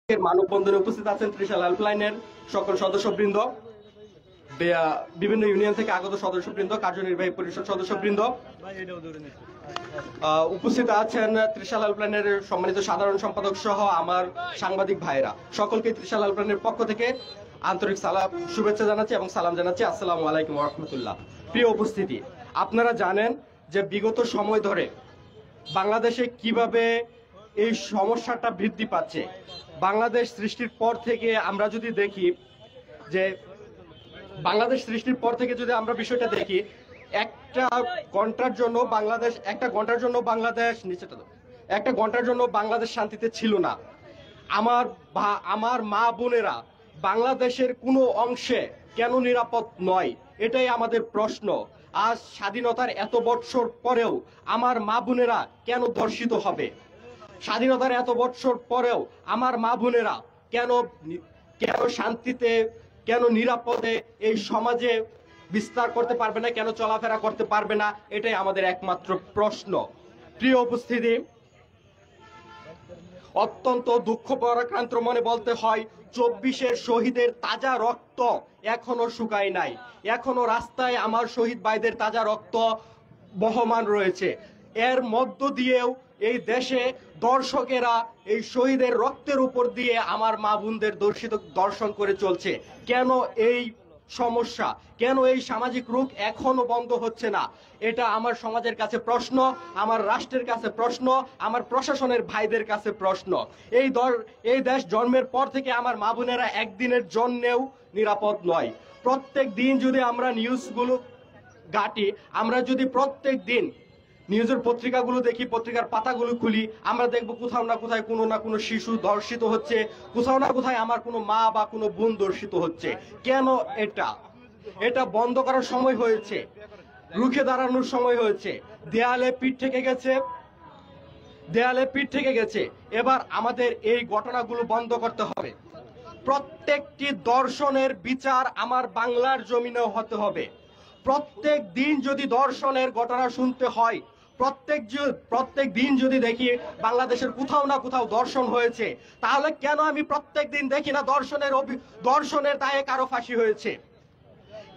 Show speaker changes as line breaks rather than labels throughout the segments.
মানববন্ধনে উপস্থিত আছেন ত্রিশাল হেল্পলাইনের সকল সদস্যবৃন্দ, বিভিন্ন ইউনিয়ন থেকে আগত সদস্যবৃন্দ, কার্যনির্বাহী পরিষদ সদস্যবৃন্দ, উপস্থিত আছেন ত্রিশাল হেল্পলাইনের সম্মানিত সাধারণ সম্পাদক সহ আমার সাংবাদিক ভাইরা। সকলকে ত্রিশাল হেল্পলাইনের পক্ষ থেকে আন্তরিক সালাম, শুভেচ্ছা জানাচ্ছি এবং সালাম জানাচ্ছি। আসসালামু আলাইকুম ওয়া রাহমাতুল্লাহ। প্রিয় উপস্থিতি, আপনারা জানেন যে বিগত সময় ধরে বাংলাদেশে কিভাবে এই সমস্যাটা বৃদ্ধি পাচ্ছে। বাংলাদেশ সৃষ্টির পর থেকে আমরা যদি দেখি যে বিষয়টা দেখি, একটা ঘন্টার জন্য বাংলাদেশ শান্তিতে ছিল না। আমার মা বোনেরা বাংলাদেশের কোনো অংশে কেন নিরাপদ নয়, এটাই আমাদের প্রশ্ন। আজ স্বাধীনতার এত বছর পরেও আমার মা বোনেরা কেন ধর্ষিত হবে? স্বাধীনতার এত বছর পরেও আমার মা বোনেরা কেন শান্তিতে, কেন নিরাপদে এই সমাজে বিস্তার করতে পারবে না, কেন চলাফেরা করতে পারবে না? এটাই আমাদের একমাত্র প্রশ্ন। প্রিয় উপস্থিতি, অত্যন্ত দুঃখ পরাক্রান্ত মনে বলতে হয়, 24-এর শহীদের তাজা রক্ত এখনো শুকায় নাই। এখনো রাস্তায় আমার শহীদ ভাইদের তাজা রক্ত বহমান রয়েছে। এর মধ্য দিয়েও এই দেশে দর্শকেরা এই শহীদের রক্তের উপর দিয়ে আমার মা বোনদের দর্শন করে চলছে। কেন এই সমস্যা, কেন এই সামাজিক রোগ এখনো বন্ধ হচ্ছে না? এটা আমার সমাজের কাছে প্রশ্ন, আমার রাষ্ট্রের কাছে প্রশ্ন, আমার প্রশাসনের ভাইদের কাছে প্রশ্ন। এই দেশ জন্মের পর থেকে আমার মা বোনেরা একদিনের জন্যেও নিরাপদ নয়। প্রত্যেক দিন যদি আমরা নিউজগুলো ঘাঁটি, আমরা যদি প্রত্যেক দিন নিউজের পত্রিকাগুলো দেখি, পত্রিকার পাতাগুলো খুলি, আমরা দেখবো কোথাও না কোথায় কোনো না কোনো শিশু ধর্ষিত হচ্ছে, কোথাও না কোথায় আমার কোনো মা বা কোনো বোন ধর্ষিত হচ্ছে। কেন এটা বন্ধ করার সময় হয়েছে, রুখে দাঁড়ানোর সময় হয়েছে। দেয়ালে পিঠ থেকে গেছে। এবার আমাদের এই ঘটনাগুলো বন্ধ করতে হবে। প্রত্যেকটি দর্শনের বিচার আমার বাংলার জমিনেও হতে হবে। প্রত্যেক দিন যদি দর্শনের ঘটনা শুনতে হয়, প্রত্যেক দিন যদি দেখি বাংলাদেশের কোথাও না কোথাও দর্শন হয়েছে, তাহলে কেন আমি প্রত্যেক দিন দেখি না দর্শনের দায়ে কারো ফাঁসি হয়েছে?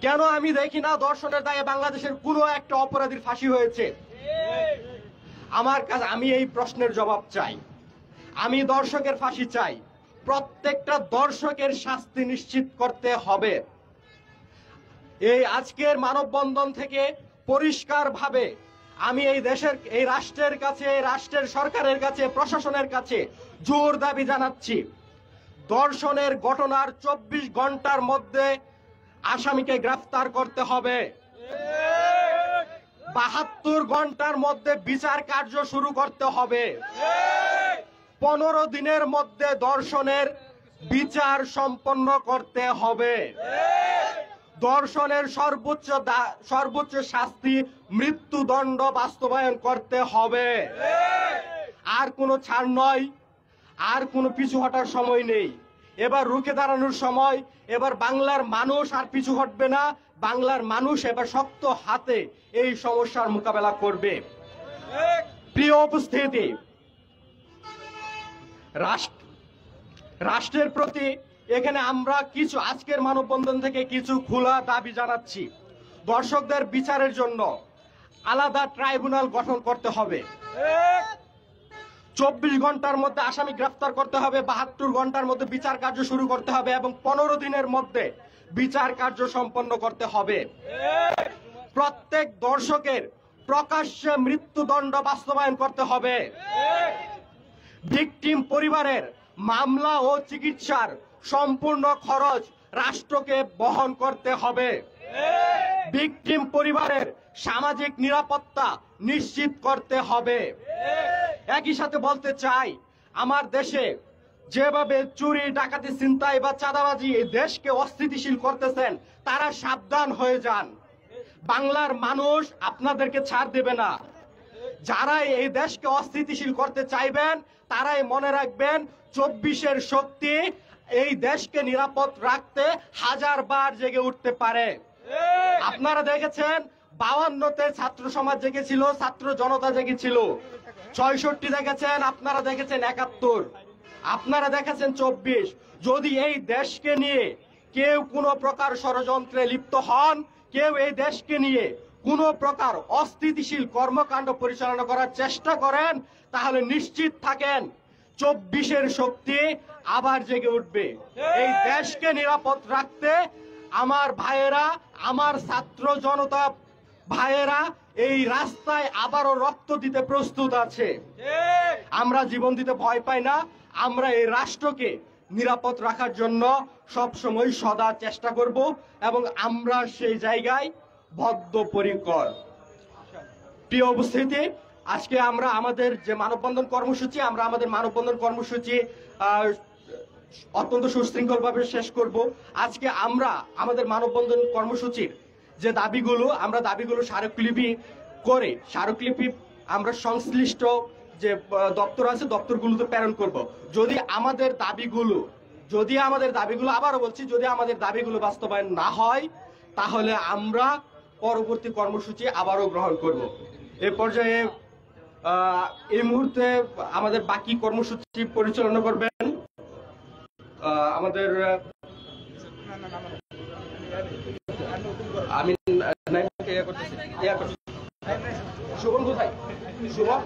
কেন আমি দেখি না দর্শনের দায়ে বাংলাদেশের কোনো একটা অপরাধীর ফাঁসি হয়েছে? আমি এই প্রশ্নের জবাব চাই। আমি দর্শকের ফাঁসি চাই। প্রত্যেকটা দর্শকের শাস্তি নিশ্চিত করতে হবে। এই আজকের মানববন্ধন থেকে পরিষ্কারভাবে আমি এই রাষ্ট্রের কাছে, রাষ্ট্রের সরকারের কাছে, প্রশাসনের কাছে জোর দাবি জানাচ্ছি, ধর্ষণের ঘটনার 24 ঘন্টার মধ্যে আসামিকে গ্রেফতার করতে হবে। 72 ঘন্টার মধ্যে বিচার কার্য শুরু করতে হবে। 15 দিনের মধ্যে ধর্ষণের বিচার সম্পন্ন করতে হবে। ধর্ষণের সর্বোচ্চ শাস্তি মৃত্যুদণ্ড বাস্তবায়ন করতে হবে। আর কোনো ছাড় নয়, আর কোনো পিছু হটার সময় নেই। এবার রুখে দাঁড়ানোর সময়। এবার বাংলার মানুষ আর পিছু হটবে না। বাংলার মানুষ এবার শক্ত হাতে এই সমস্যার মোকাবেলা করবে। প্রিয় উপস্থিতি, রাষ্ট্রের প্রতি এখানে আমরা আজকের মানববন্ধন থেকে কিছু খোলা দাবি জানাচ্ছি। দর্শকদের বিচারের জন্য আলাদা ট্রাইব্যুনাল গঠন করতে হবে। 24 ঘন্টার মধ্যে আসামি গ্রেফতার করতে হবে, 72 ঘন্টার মধ্যে বিচার কার্য শুরু করতে হবে এবং 15 দিনের মধ্যে বিচার কার্য সম্পন্ন করতে হবে। প্রত্যেক দর্শকের প্রকাশ্যে মৃত্যুদণ্ড বাস্তবায়ন করতে হবে। ভিকটিম পরিবারের মামলা ও চিকিৎসার সম্পূর্ণ খরচ রাষ্ট্রকে বহন করতে হবে। ভিকটিম পরিবারের সামাজিক নিরাপত্তা নিশ্চিত করতে হবে। একই সাথে বলতে চাই, আমার দেশে যেভাবে চুরি, ডাকাতি, ছিনতাই বা চাঁদাবাজি এই দেশকে অস্থিতিশীল করতেছেন, তারা সাবধান হয়ে যান। বাংলার মানুষ আপনাদেরকে ছাড় দেবে না। যারাই এই দেশকে অস্থিতিশীল করতে চাইবেন, তারাই মনে রাখবেন 24-এর শক্তি এই দেশকে নিরাপদ রাখতে 1000 বার জেগে উঠতে পারে। আপনারা দেখেছেন 52-তে ছাত্র সমাজ জেগেছিল, ছাত্র জনতা জেগেছিল। 66 দেখেছেন, আপনারা দেখেছেন 71। আপনারা দেখেছেন 24। যদি এই দেশকে নিয়ে কেউ কোনো প্রকার ষড়যন্ত্রে লিপ্ত হন, কেউ এই দেশকে নিয়ে কোনো প্রকার অস্থিতিশীল কর্মকাণ্ড পরিচালনা করার চেষ্টা করেন, তাহলে নিশ্চিত থাকেন 24-এর শক্তি আবার জেগে উঠবে। এই দেশকে নিরাপদ রাখতে আমার ভাইয়েরা, আমার ছাত্র জনতা ভাইয়েরা এই রাস্তায় আবারও রক্ত দিতে প্রস্তুত আছে। আমরা জীবন দিতে ভয় পাই না। আমরা এই রাষ্ট্রকে নিরাপদ রাখার জন্য সবসময় সদা চেষ্টা করব এবং আমরা সেই জায়গায় বদ্ধপরিকর। প্রিয় উপস্থিতি, আজকে আমরা আমাদের যে মানববন্ধন কর্মসূচি, অত্যন্ত সুশৃঙ্খলভাবে শেষ করব। আজকে আমরা আমাদের মানববন্ধন কর্মসূচির যে দাবিগুলো, আমরা দাবিগুলো স্মারকলিপি আমরা সংশ্লিষ্ট যে দপ্তর আছে দপ্তরগুলোতে প্রেরণ করব। যদি আমাদের দাবিগুলো আবারও বলছি, যদি আমাদের দাবিগুলো বাস্তবায়ন না হয়, তাহলে আমরা পরবর্তী কর্মসূচি আবারও গ্রহণ করব। এই পর্যায়ে এই মুহূর্তে আমাদের বাকি কর্মসূচি পরিচালনা করবেন আমাদের আমি শুভম কোথায়? শুভম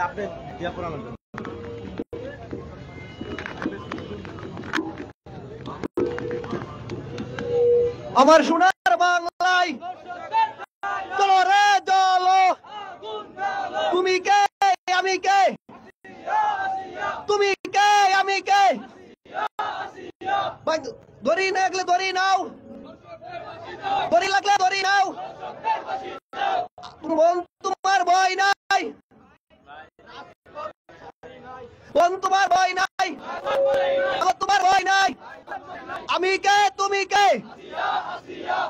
আপনি
আমার সোনার বাংলায় চলো রে চলো, তুমি কে আমি কে, তুমি কে আমি কে, দড়ি লাগলে দড়ি নাও, দড়ি লাগলে দড়ি নাও, তোমার ভয় নাই, তোমার ভয় নাই, তোমার ভয় নাই, আমি কে তুমি কে,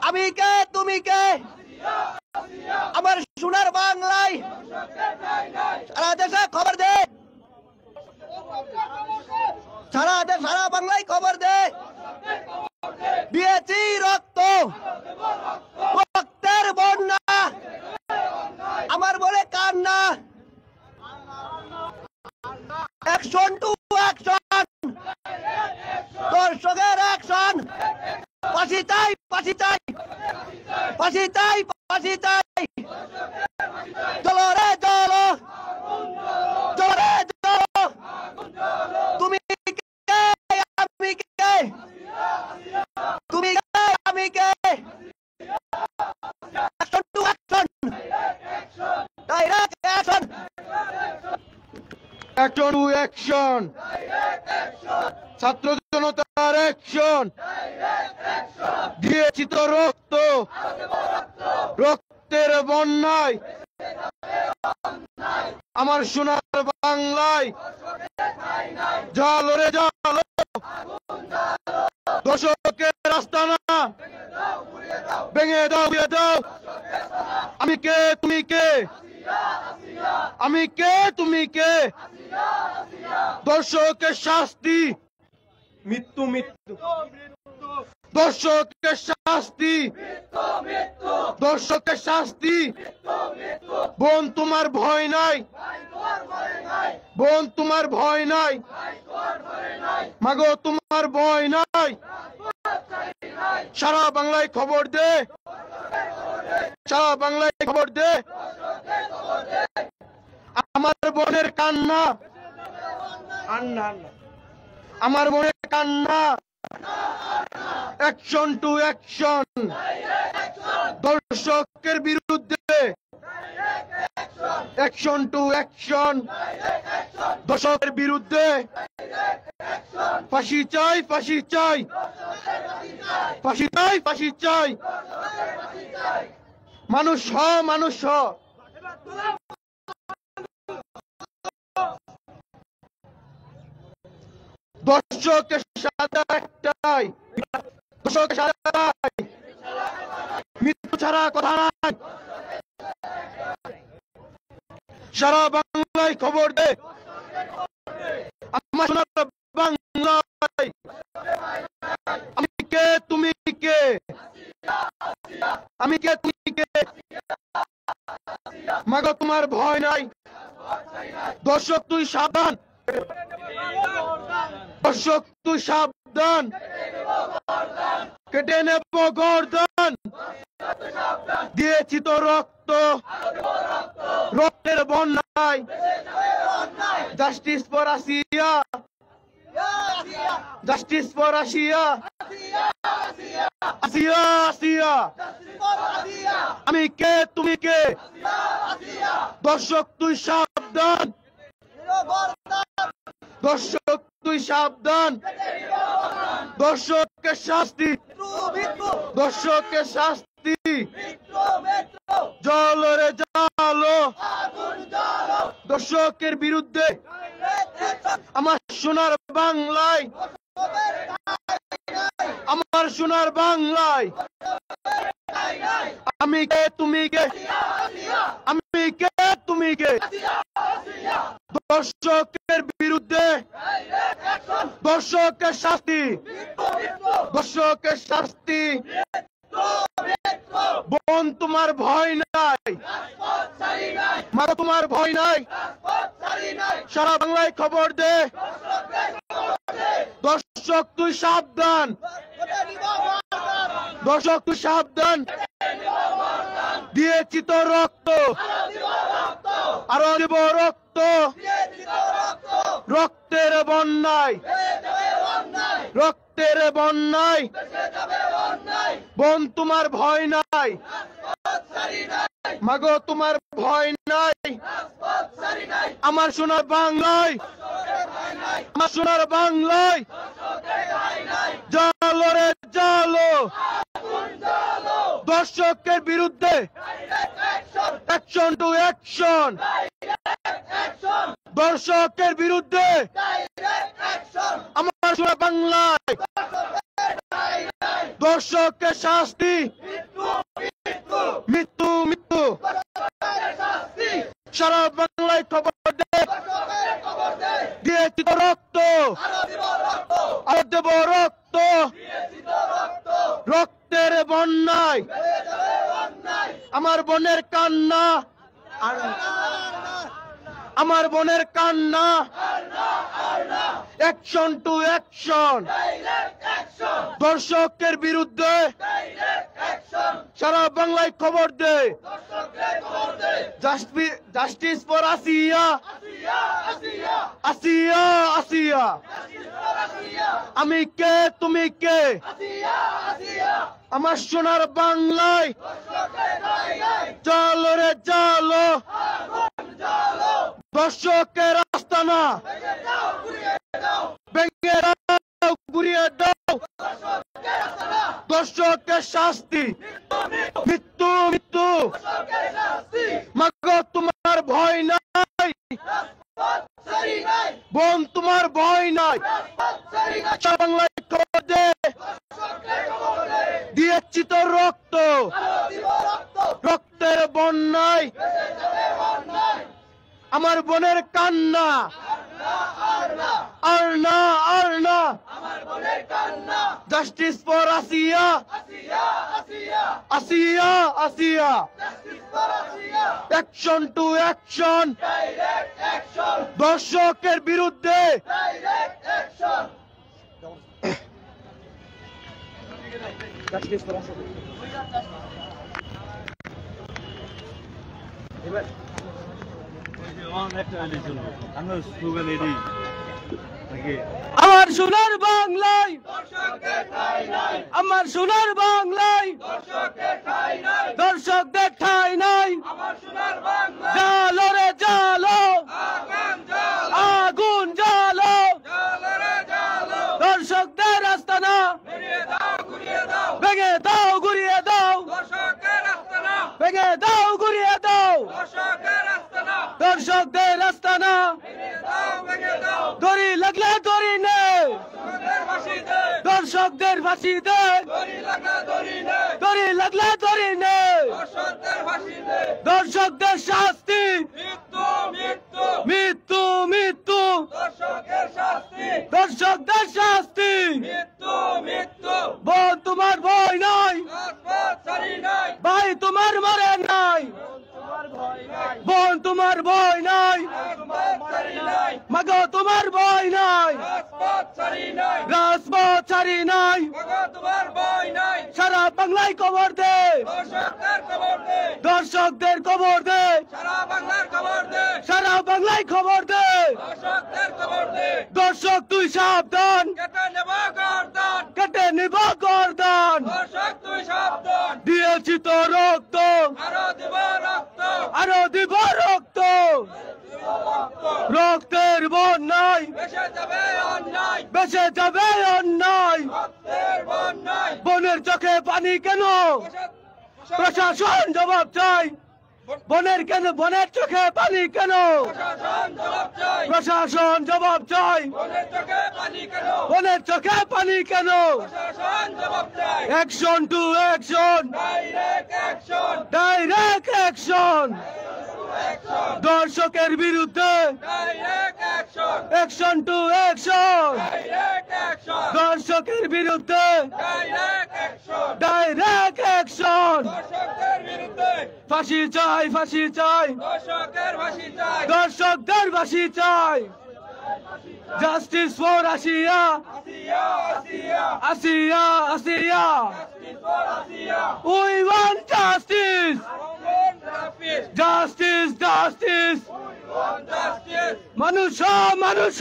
আমি কে তুমি কে, আমার সোনার বাংলায় সারা দেশে খবর দে, সারা দেশ সারা বাংলায় খবর দে, দিয়েছি রক্ত, রক্তের বন্যা, আমার বলে কান্না, অ্যাকশন টু অ্যাকশন, দর্শকের অ্যাকশন, ফাঁসি চাই ফাঁসি চাই ফাঁসি চাই ফাঁসি চাই, চলো রে চলো, চলো রে চলো, তুমি কে আমি কে, তুমি কে আমি কে, action to action, direct action,
action to action, ছাত্র জনতার অ্যাকশন, দিয়েছি তো রক্ত, রক্তের বন্যায়, আমার সোনার বাংলায় জালো রে জালো, দর্শকের রাস্তা না ভেঙে দাও উড়িয়ে দাও, আমি কে তুমি কে, আমি কে তুমি কে, দর্শকের শাস্তি
মৃত্যু মৃত্যু,
দর্শকের শাস্তি, দর্শকের শাস্তি, বোন তোমার ভয় নাই, বোন তোমার ভয় নাই, মাগো তোমার ভয় নাই, সারা বাংলায় খবর দে, সারা বাংলায় খবর দে, আমার বোনের কান্না, আমার বোনের কান্না, অ্যাকশন টু অ্যাকশন, দর্শকের বিরুদ্ধে, অ্যাকশন টু অ্যাকশন, দর্শকের বিরুদ্ধে, ফাঁসি চাই ফাঁসি চাই, ফাঁসি চাই ফাঁসি চাই, মানুষ হ মানুষ হ, দর্শকের সাদা একটাই, দর্শকের সাদা মৃত্যু ছাড়া কথা নাই, সারা বাংলায় খবর দে, আমার সোনার বাংলায়, আমি কে তুমি আমি কে তুমি কে মাগো তোমার ভয় নাই দর্শক তুই সাবধান দর্শক তুই সাবধান কেটে নেব গর্দান দিয়েছি তো রক্ত রক্তের বন্যায় justice for Asiya justice for Asiya Asiya Asiya আমি কে তুমি কে দর্শক তুই সাবধান দর্শক তুই সাবধান দর্শকের শাস্তি দর্শকের শাস্তি জলরে জালো দর্শকের বিরুদ্ধে আমার সোনার বাংলায় আমার সোনার বাংলায় আমি কে তুমি কে আমি কে তুমি কে দর্শকের বিরুদ্ধে দর্শকের শাস্তি দর্শকের শাস্তি বোন তোমার ভয় নাই মা তোমার ভয় নাই সারা বাংলায় খবর দে দর্শক তুই সাবধান দর্শক তুই সাবধান দিয়েছি তো রক্ত আরো দেব রক্ত রক্তের বন্যায় রক্তের বন্যায় বোন তোমার ভয় নাই মাগো তোমার ভয় নাই আমার সোনার বাংলায় আমার সোনার বাংলায় জালো রে জালো দর্শকের বিরুদ্ধে অ্যাকশন টু অ্যাকশন দর্শকের বিরুদ্ধে আমার সোনার বাংলায় দর্শকের শাস্তি মৃত্যু মৃত্যু সারা বাংলায় খবর দে দিয়েছি তো রক্ত আর দেব রক্ত রক্তের বন্যায় আমার বোনের কান্না আমার বোনের কান্না অ্যাকশন টু অ্যাকশন দর্শকের বিরুদ্ধে সারা বাংলায় খবর দে জাস্টিস ফর আসিয়া আসিয়া আসিয়া আমি কে তুমি কে আমার সোনার বাংলায় জালো রে জালো দর্শকের আস্তানা ভেঙে দাও ঘুরিয়ে দাও দর্শকের শাস্তি মৃত্যু মৃত্যু মাগো তোমার ভয় নাই বোন তোমার ভয় নাই বাংলায় খবর দে দিয়েছি তো রক্ত রক্তের বন্যায় আমার বোনের কান্না আর না আর না justice for Asiya Asiya Asiya action to action দর্শকের বিরুদ্ধে
আমার সোনার বাংলায় আমার সোনার বাংলায় দর্শকদের ঠাঁই নাই জালো রে জালো আগুন জালো দর্শকদের আস্তানা ভেঙে দাও ঘুরিয়ে দাও ভেঙে দাও ঘুরিয়ে দাও দর্শকদের আস্তানা দড়ি লাগলে দড়ি নে দর্শকদের ফাঁসি দে দড়ি লাগলে দড়ি নে দর্শকদের শাস্তি মৃত্যু মৃত্যু দর্শকদের শাস্তি বোন তোমার ভয় নাই ভাই
তোমার মরে নাই, বোন তোমার ভয় নাই, মাগো তোমার ভয় নাই, রাজপথ ছাড়ি নাই, সারা বাংলায় খবর দে, দর্শকদের খবর দে, সারা বাংলায় খবর দে, দর্শক তুই সাবধান, কেটে নিব গর্দান, দিয়েছি তো রক্ত, আরো দিব রক্ত, রক্তের বন্যায় বেঁচে যাবে অন্যায়, বোনের চোখে পানি কেন, প্রশাসন জবাব চাই, বোনের চোখে পানি কেন, প্রশাসন জবাব চাই, বোনের চোখে পানি কেন, action to action, direct action, দর্শকের বিরুদ্ধে অ্যাকশন টু অ্যাকশন, দর্শকের বিরুদ্ধে ডাইরেক্ট অ্যাকশন, ফাঁসি চাই, ফাঁসি চাই, দর্শকদের ফাঁসি চাই, justice for Asiya, Asiya, Asiya, we want justice, justice, justice, মানুষ, মানুষ,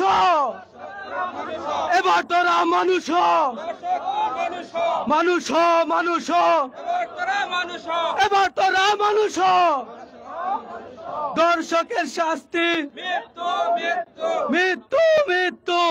এবার তোরা মানুষ, মানুষ, মানুষ, এবার তোরা মানুষ, দর্শকের শাস্তি, মৃত্যু, মৃত্যু।